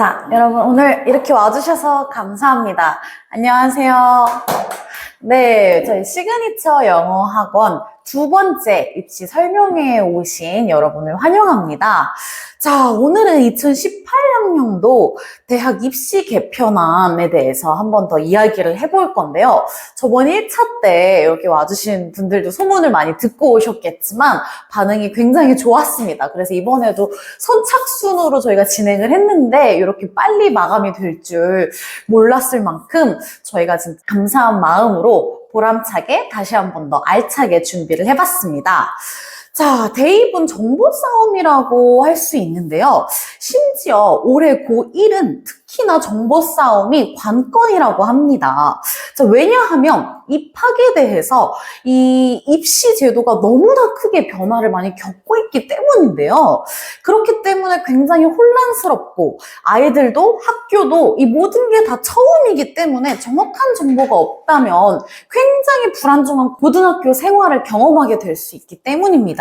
자, 여러분 오늘 이렇게 와주셔서 감사합니다. 안녕하세요. 네, 저희 시그니처 영어 학원 두 번째 입시 설명회에 오신 여러분을 환영합니다. 자, 오늘은 2018학년도 대학 입시 개편안에 대해서 한 번 더 이야기를 해볼 건데요. 저번 1차 때 여기 와주신 분들도 소문을 많이 듣고 오셨겠지만 반응이 굉장히 좋았습니다. 그래서 이번에도 선착순으로 저희가 진행을 했는데 이렇게 빨리 마감이 될 줄 몰랐을 만큼 저희가 진짜 감사한 마음으로 보람차게 다시 한 번 더 알차게 준비를 해봤습니다. 자, 대입은 정보 싸움이라고 할 수 있는데요. 심지어 올해 고1은 특히나 정보 싸움이 관건이라고 합니다. 자, 왜냐하면 입학에 대해서 이 입시 제도가 너무나 크게 변화를 많이 겪고 있기 때문인데요. 그렇기 때문에 굉장히 혼란스럽고 아이들도 학교도 이 모든 게 다 처음이기 때문에 정확한 정보가 없다면 굉장히 불안정한 고등학교 생활을 경험하게 될 수 있기 때문입니다.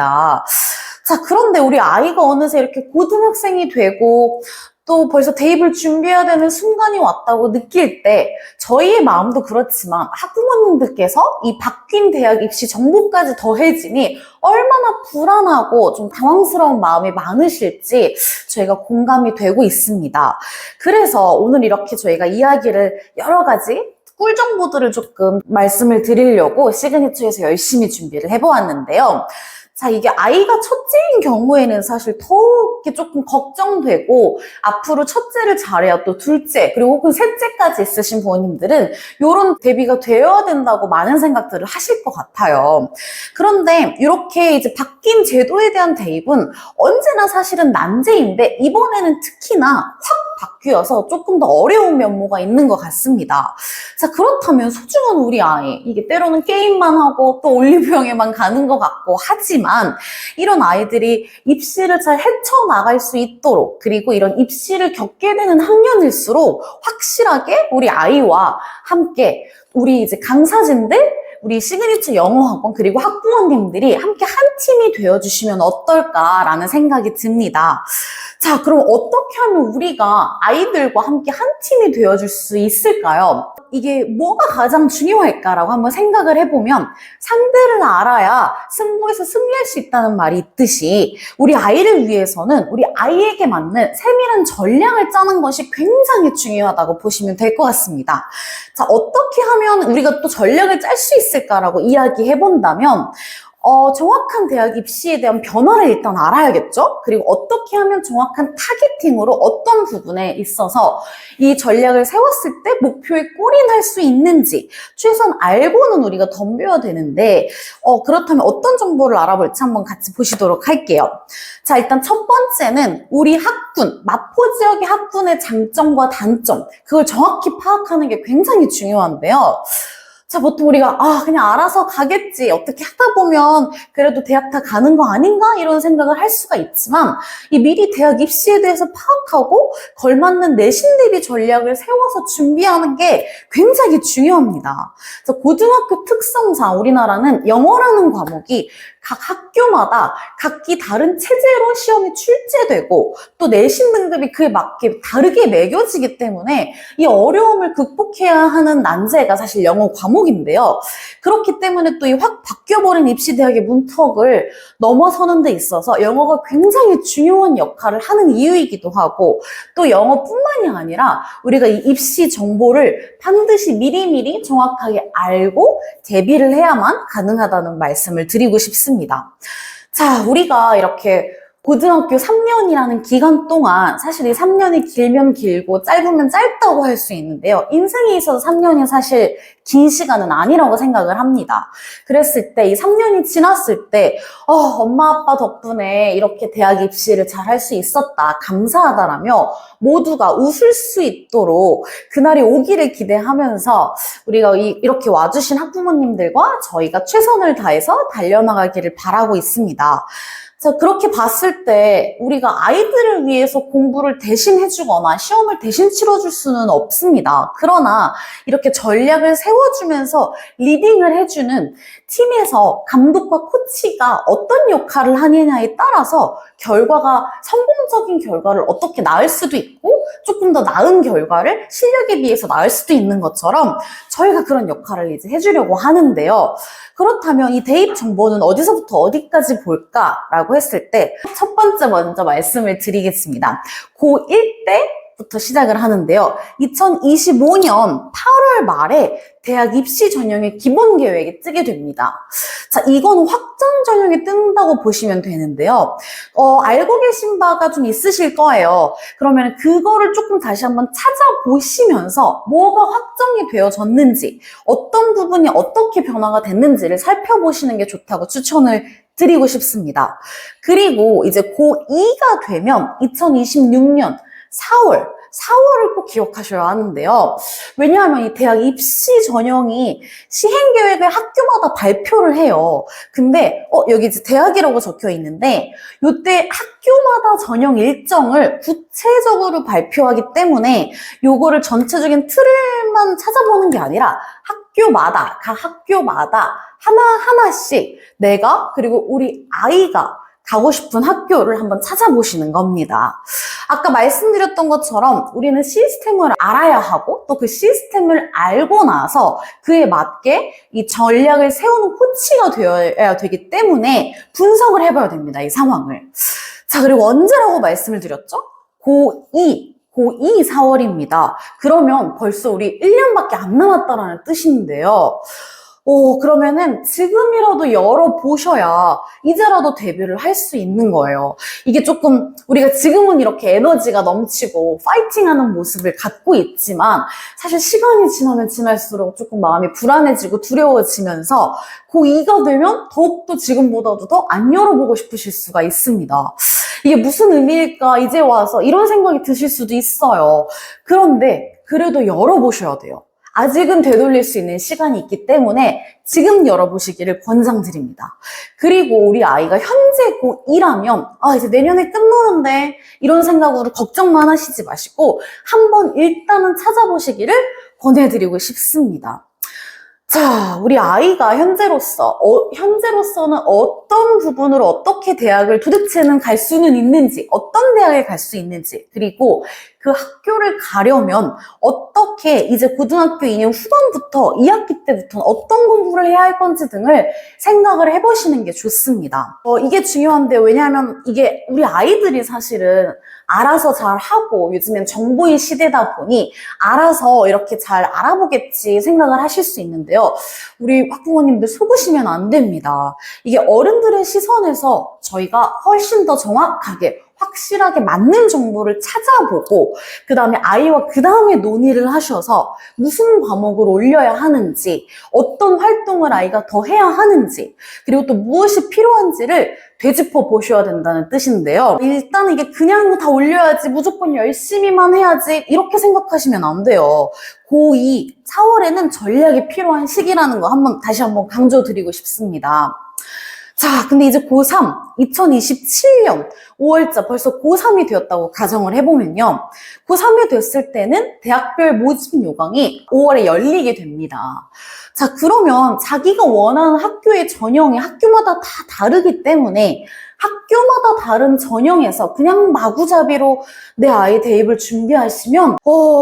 자, 그런데 우리 아이가 어느새 이렇게 고등학생이 되고 또 벌써 대입을 준비해야 되는 순간이 왔다고 느낄 때 저희의 마음도 그렇지만 학부모님들께서 이 바뀐 대학 입시 정보까지 더해지니 얼마나 불안하고 좀 당황스러운 마음이 많으실지 저희가 공감이 되고 있습니다. 그래서 오늘 이렇게 저희가 이야기를 여러 가지 꿀 정보들을 조금 말씀을 드리려고 시그니처에서 열심히 준비를 해보았는데요. 자, 이게 아이가 첫째인 경우에는 사실 더욱 조금 걱정되고 앞으로 첫째를 잘해야 또 둘째 그리고 혹은 셋째까지 있으신 부모님들은 이런 대비가 되어야 된다고 많은 생각들을 하실 것 같아요. 그런데 이렇게 이제 바뀐 제도에 대한 대입은 언제나 사실은 난제인데 이번에는 특히나 확 바뀌어서 조금 더 어려운 면모가 있는 것 같습니다. 자, 그렇다면 소중한 우리 아이, 이게 때로는 게임만 하고 또 올리브영에만 가는 것 같고 하지만 이런 아이들이 입시를 잘 헤쳐나갈 수 있도록 그리고 이런 입시를 겪게 되는 학년일수록 확실하게 우리 아이와 함께 우리 이제 강사진들 우리 시그니처 영어학원 그리고 학부모님들이 함께 한 팀이 되어주시면 어떨까라는 생각이 듭니다. 자, 그럼 어떻게 하면 우리가 아이들과 함께 한 팀이 되어줄 수 있을까요? 이게 뭐가 가장 중요할까라고 한번 생각을 해보면 상대를 알아야 승부에서 승리할 수 있다는 말이 있듯이 우리 아이를 위해서는 우리 아이에게 맞는 세밀한 전략을 짜는 것이 굉장히 중요하다고 보시면 될 것 같습니다. 자, 어떻게 하면 우리가 또 전략을 짤 수 있을까라고 이야기해본다면 정확한 대학 입시에 대한 변화를 일단 알아야겠죠? 그리고 어떻게 하면 정확한 타겟팅으로 어떤 부분에 있어서 이 전략을 세웠을 때 목표에 골인할 수 있는지 최소한 알고는 우리가 덤벼야 되는데 그렇다면 어떤 정보를 알아볼지 한번 같이 보시도록 할게요. 자, 일단 첫 번째는 우리 학군, 마포 지역의 학군의 장점과 단점 그걸 정확히 파악하는 게 굉장히 중요한데요. 자, 보통 우리가 그냥 알아서 가겠지 어떻게 하다 보면 그래도 대학 다 가는 거 아닌가 이런 생각을 할 수가 있지만 이 미리 대학 입시에 대해서 파악하고 걸맞는 내신 대비 전략을 세워서 준비하는 게 굉장히 중요합니다. 그래서 고등학교 특성상 우리나라는 영어라는 과목이 각 학교마다 각기 다른 체제로 시험이 출제되고 또 내신 등급이 그에 맞게 다르게 매겨지기 때문에 이 어려움을 극복해야 하는 난제가 사실 영어 과목인데요. 그렇기 때문에 또 이 확 바뀌어버린 입시대학의 문턱을 넘어서는 데 있어서 영어가 굉장히 중요한 역할을 하는 이유이기도 하고 또 영어뿐만이 아니라 우리가 이 입시 정보를 반드시 미리미리 정확하게 알고 대비를 해야만 가능하다는 말씀을 드리고 싶습니다. 자, 우리가 이렇게 고등학교 3년이라는 기간 동안 사실 이 3년이 길면 길고 짧으면 짧다고 할 수 있는데요. 인생에 있어서 3년이 사실 긴 시간은 아니라고 생각을 합니다. 그랬을 때 이 3년이 지났을 때 엄마 아빠 덕분에 이렇게 대학 입시를 잘 할 수 있었다 감사하다라며 모두가 웃을 수 있도록 그날이 오기를 기대하면서 우리가 이렇게 와주신 학부모님들과 저희가 최선을 다해서 달려나가기를 바라고 있습니다. 자, 그렇게 봤을 때 우리가 아이들을 위해서 공부를 대신 해주거나 시험을 대신 치러줄 수는 없습니다. 그러나 이렇게 전략을 세워주면서 리딩을 해주는 팀에서 감독과 코치가 어떤 역할을 하느냐에 따라서 성공적인 결과를 어떻게 낳을 수도 있고 조금 더 나은 결과를 실력에 비해서 나을 수도 있는 것처럼 저희가 그런 역할을 이제 해주려고 하는데요. 그렇다면 이 대입 정보는 어디서부터 어디까지 볼까라고 했을 때 첫 번째 먼저 말씀을 드리겠습니다. 고1 때부터 시작을 하는데요. 2025년 8월 말에 대학 입시 전형의 기본 계획이 뜨게 됩니다. 자, 이건 확정 전형이 뜬다고 보시면 되는데요. 알고 계신 바가 좀 있으실 거예요. 그러면 그거를 조금 다시 한번 찾아보시면서 뭐가 확정이 되어졌는지, 어떤 부분이 어떻게 변화가 됐는지를 살펴보시는 게 좋다고 추천을 드리고 싶습니다. 그리고 이제 고2가 되면 2026년 4월을 꼭 기억하셔야 하는데요. 왜냐하면 이 대학 입시 전형이 시행 계획을 학교마다 발표를 해요. 근데 여기 이제 대학이라고 적혀 있는데 이때 학교마다 전형 일정을 구체적으로 발표하기 때문에 요거를 전체적인 틀만 찾아보는 게 아니라 각 학교마다 하나하나씩 내가 그리고 우리 아이가 가고 싶은 학교를 한번 찾아보시는 겁니다. 아까 말씀드렸던 것처럼 우리는 시스템을 알아야 하고 또 그 시스템을 알고 나서 그에 맞게 이 전략을 세우는 코치가 되어야 되기 때문에 분석을 해봐야 됩니다. 이 상황을. 자, 그리고 언제라고 말씀을 드렸죠? 고2 4월입니다. 그러면 벌써 우리 1년밖에 안 남았다라는 뜻인데요. 그러면은 지금이라도 열어보셔야 이제라도 데뷔를 할 수 있는 거예요. 이게 조금 우리가 지금은 이렇게 에너지가 넘치고 파이팅하는 모습을 갖고 있지만 사실 시간이 지나면 지날수록 조금 마음이 불안해지고 두려워지면서 고2가 되면 더욱더 지금보다도 더 안 열어보고 싶으실 수가 있습니다. 이게 무슨 의미일까 이제 와서 이런 생각이 드실 수도 있어요. 그런데 그래도 열어보셔야 돼요. 아직은 되돌릴 수 있는 시간이 있기 때문에 지금 열어보시기를 권장드립니다. 그리고 우리 아이가 현재 고2라면 이제 내년에 끝나는데 이런 생각으로 걱정만 하시지 마시고 한번 일단은 찾아보시기를 권해드리고 싶습니다. 자, 우리 아이가 현재로서는 어떤 부분으로 어떻게 대학을 도대체는 갈 수는 있는지, 어떤 대학에 갈 수 있는지, 그리고 그 학교를 가려면 어떻게 이제 고등학교 2년 후반부터 2학기 때부터는 어떤 공부를 해야 할 건지 등을 생각을 해보시는 게 좋습니다. 이게 중요한데 왜냐하면 이게 우리 아이들이 사실은 알아서 잘 하고 요즘엔 정보의 시대다 보니 알아서 이렇게 잘 알아보겠지 생각을 하실 수 있는데요. 우리 학부모님들 속으시면 안 됩니다. 이게 어른들의 시선에서 저희가 훨씬 더 정확하게 확실하게 맞는 정보를 찾아보고 그 다음에 아이와 그 다음에 논의를 하셔서 무슨 과목을 올려야 하는지 어떤 활동을 아이가 더 해야 하는지 그리고 또 무엇이 필요한지를 되짚어 보셔야 된다는 뜻인데요. 일단 이게 그냥 다 올려야지 무조건 열심히만 해야지 이렇게 생각하시면 안 돼요. 고2 4월에는 전략이 필요한 시기라는 거 다시 한번 강조드리고 싶습니다. 자, 근데 이제 고3, 2027년 5월자 벌써 고3이 되었다고 가정을 해보면요. 고3이 됐을 때는 대학별 모집 요강이 5월에 열리게 됩니다. 자, 그러면 자기가 원하는 학교의 전형이 학교마다 다 다르기 때문에 학교마다 다른 전형에서 그냥 마구잡이로 내 아이 대입을 준비하시면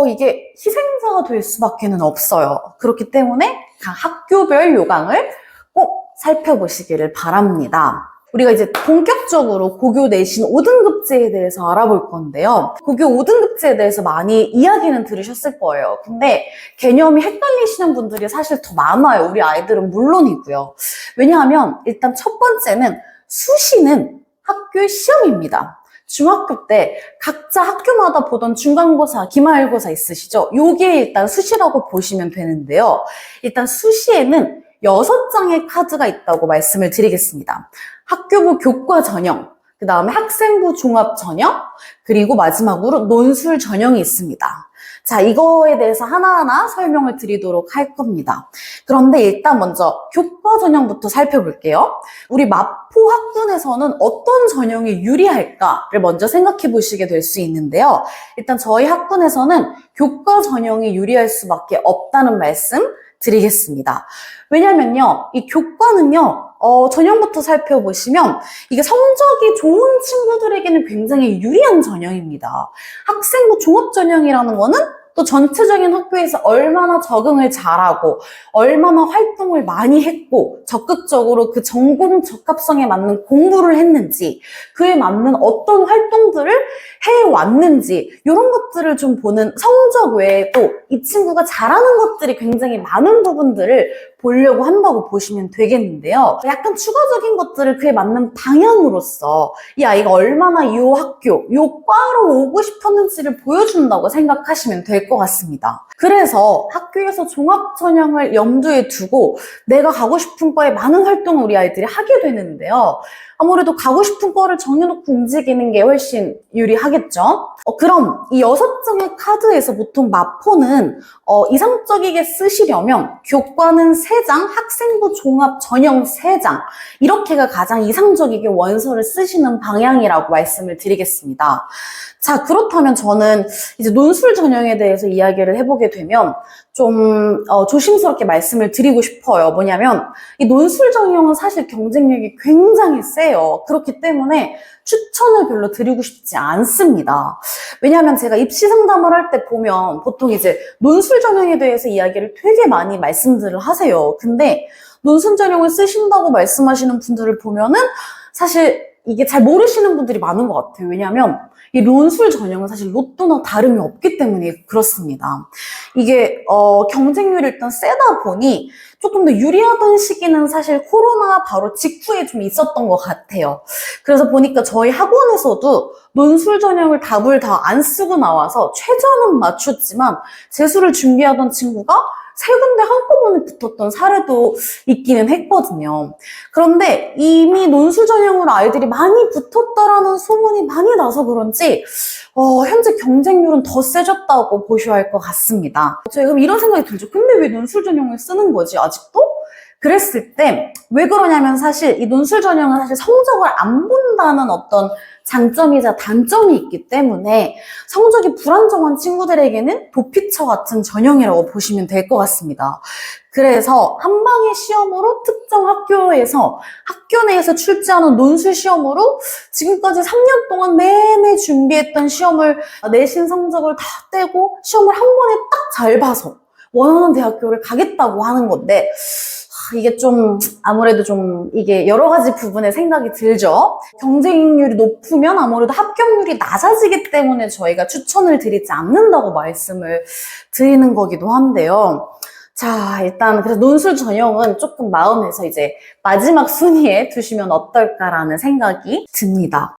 이게 희생자가 될 수밖에는 없어요. 그렇기 때문에 각 학교별 요강을 꼭 살펴보시기를 바랍니다. 우리가 이제 본격적으로 고교 내신 5등급제에 대해서 알아볼 건데요. 고교 5등급제에 대해서 많이 이야기는 들으셨을 거예요. 근데 개념이 헷갈리시는 분들이 사실 더 많아요. 우리 아이들은 물론이고요. 왜냐하면 일단 첫 번째는 수시는 학교 시험입니다. 중학교 때 각자 학교마다 보던 중간고사, 기말고사 있으시죠? 요게 일단 수시라고 보시면 되는데요. 일단 수시에는 6장의 카드가 있다고 말씀을 드리겠습니다. 학교부 교과 전형, 그 다음에 학생부 종합 전형, 그리고 마지막으로 논술 전형이 있습니다. 자, 이거에 대해서 하나하나 설명을 드리도록 할 겁니다. 그런데 일단 먼저 교과 전형부터 살펴볼게요. 우리 마포 학군에서는 어떤 전형이 유리할까를 먼저 생각해 보시게 될 수 있는데요. 일단 저희 학군에서는 교과 전형이 유리할 수밖에 없다는 말씀 드리겠습니다. 왜냐면요, 이 교과는요, 전형부터 살펴보시면 이게 성적이 좋은 친구들에게는 굉장히 유리한 전형입니다. 학생부 종합 전형이라는 거는 또 전체적인 학교에서 얼마나 적응을 잘하고 얼마나 활동을 많이 했고 적극적으로 그 전공 적합성에 맞는 공부를 했는지 그에 맞는 어떤 활동들을 해왔는지 이런 것들을 좀 보는 성적 외에도 이 친구가 잘하는 것들이 굉장히 많은 부분들을 보려고 한다고 보시면 되겠는데요. 약간 추가적인 것들을 그에 맞는 방향으로서 이 아이가 얼마나 이 학교, 이 과로 오고 싶었는지를 보여준다고 생각하시면 될 것 같습니다. 그래서 학교에서 종합전형을 염두에 두고 내가 가고 싶은 과에 많은 활동을 우리 아이들이 하게 되는데요. 아무래도 가고 싶은 과를 정해놓고 움직이는 게 훨씬 유리하겠죠? 그럼 이 6장의 카드에서 보통 마포는 이상적이게 쓰시려면 교과는 3장, 학생부 종합 전형 3장 이렇게가 가장 이상적이게 원서를 쓰시는 방향이라고 말씀을 드리겠습니다. 자, 그렇다면 저는 이제 논술 전형에 대해서 이야기를 해보게 되면 좀 조심스럽게 말씀을 드리고 싶어요. 뭐냐면 이 논술 전형은 사실 경쟁력이 굉장히 세요. 그렇기 때문에 추천을 별로 드리고 싶지 않습니다. 왜냐하면 제가 입시 상담을 할 때 보면 보통 이제 논술 전형에 대해서 이야기를 되게 많이 말씀들을 하세요. 근데 논술 전형을 쓰신다고 말씀하시는 분들을 보면은 사실 이게 잘 모르시는 분들이 많은 것 같아요. 왜냐하면 이 논술 전형은 사실 로또나 다름이 없기 때문에 그렇습니다. 이게 경쟁률이 일단 세다 보니 조금 더 유리하던 시기는 사실 코로나 바로 직후에 좀 있었던 것 같아요. 그래서 보니까 저희 학원에서도 논술 전형을 답을 다 안 쓰고 나와서 최저는 맞췄지만 재수를 준비하던 친구가 3군데 한꺼번에 붙었던 사례도 있기는 했거든요. 그런데 이미 논술 전형으로 아이들이 많이 붙었다라는 소문이 많이 나서 그런지 현재 경쟁률은 더 세졌다고 보셔야 할 것 같습니다. 제가 그럼 이런 생각이 들죠. 근데 왜 논술 전형을 쓰는 거지 아직도? 그랬을 때 왜 그러냐면 사실 이 논술 전형은 사실 성적을 안 본다는 어떤 장점이자 단점이 있기 때문에 성적이 불안정한 친구들에게는 도피처 같은 전형이라고 보시면 될 것 같습니다. 그래서 한 방의 시험으로 특정 학교에서 학교 내에서 출제하는 논술 시험으로 지금까지 3년 동안 매매 준비했던 시험을 내신 성적을 다 떼고 시험을 한 번에 딱 잘 봐서 원하는 대학교를 가겠다고 하는 건데 이게 좀 아무래도 좀 이게 여러 가지 부분에 생각이 들죠. 경쟁률이 높으면 아무래도 합격률이 낮아지기 때문에 저희가 추천을 드리지 않는다고 말씀을 드리는 거기도 한데요. 자, 일단 그래서 논술 전형은 조금 마음에서 이제 마지막 순위에 두시면 어떨까라는 생각이 듭니다.